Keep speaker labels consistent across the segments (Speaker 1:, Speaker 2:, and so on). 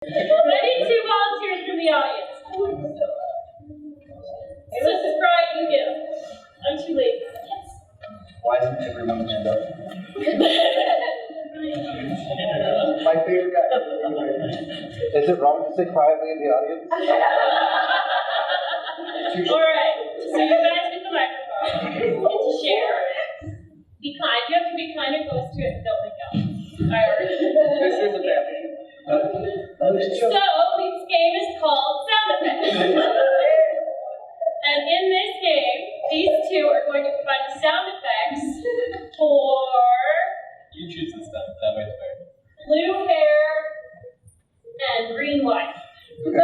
Speaker 1: I need 2 volunteers from the audience. So this is Brian, you give. I'm too late. Yes.
Speaker 2: Why doesn't everyone stand up? My favorite guy. Is it wrong to sit quietly in the audience?
Speaker 1: Alright, so you guys get the microphone. It's a share. Be kind. You have to be kind and close to it and don't let go.
Speaker 2: This is a family.
Speaker 1: So, this game is called Sound Effects. And in this game, these two are going to provide sound effects for
Speaker 3: You choose this time. That way it's fair.
Speaker 1: blue hair and green wife.
Speaker 3: You're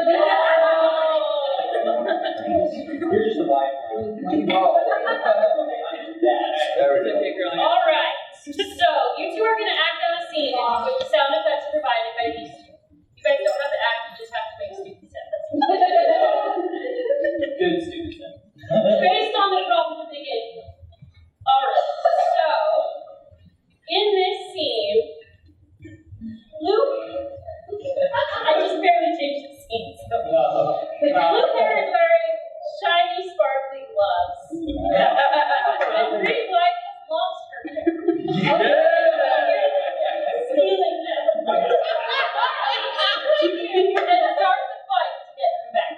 Speaker 3: just a wife.
Speaker 2: There we go.
Speaker 1: Alright, so you two are going to act on a scene with the sound effects provided by these two. You guys don't have to act, you just have to make stupid sounds.
Speaker 3: Good student.
Speaker 1: Based on the problem that they gave you. Alright, so in this scene, Luke, I just barely changed the scene. So. Luke hair is wearing shiny, sparkly gloves. And green wife has lost her hair. Stealing them. And starts a fight to get them back.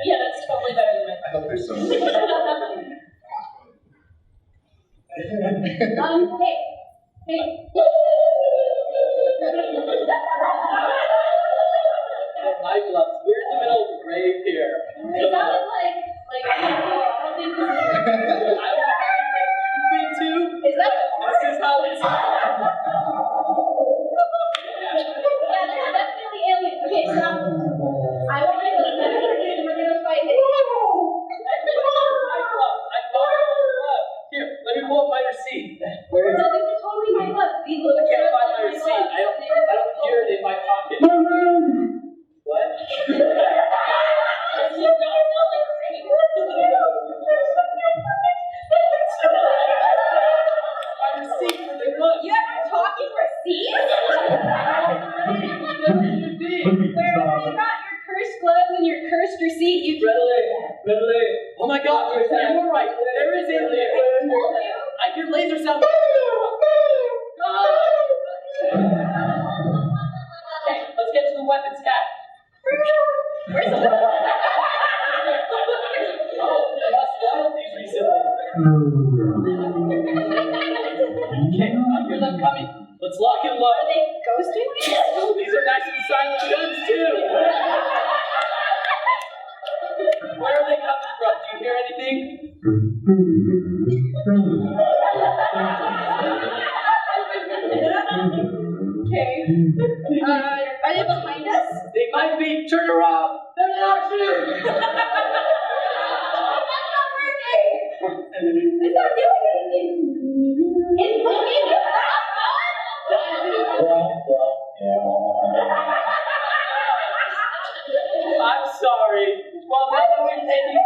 Speaker 1: Yeah, that's totally better than my
Speaker 2: I hope there's some.
Speaker 1: Hey.
Speaker 3: My gloves. We're in the middle of a grave here.
Speaker 1: It sounded like, I don't think this is.
Speaker 3: I don't know how you been too.
Speaker 1: Is that
Speaker 3: This is how it's.
Speaker 1: Yeah, that's really alien. Okay, so I want to go to the and we're gonna fight.
Speaker 3: My gloves. I thought I was gloves. Here, let me pull up my receipt. Where is
Speaker 1: No,
Speaker 3: it?
Speaker 1: these are totally my gloves. These look
Speaker 3: I can't
Speaker 1: just
Speaker 3: find
Speaker 1: like
Speaker 3: my
Speaker 1: my
Speaker 3: receipt.
Speaker 1: gloves.
Speaker 3: I don't hear it in my pocket. What?
Speaker 1: You don't smell like cream.
Speaker 3: My receipt for the gloves.
Speaker 1: You ever talking receipts? Where have you got your cursed gloves and your cursed receipt? You
Speaker 3: Readily. Oh my God, you were right. There is alien. I hear laser sound. Okay, let's get to the weapons stack.
Speaker 1: Where's the
Speaker 3: Oh, I spoiled these recently. Okay, I hear them coming. Let's lock and
Speaker 1: Are
Speaker 3: load.
Speaker 1: they ghosting me?
Speaker 3: These are nice and silent guns too. Where are they coming from? Do you hear anything?
Speaker 1: Okay. Are they behind us?
Speaker 3: They might be. Turn around. They're not shooting.
Speaker 1: That's not working. It's not doing anything. It's looking at
Speaker 3: I'm sorry. Well, now that we've taken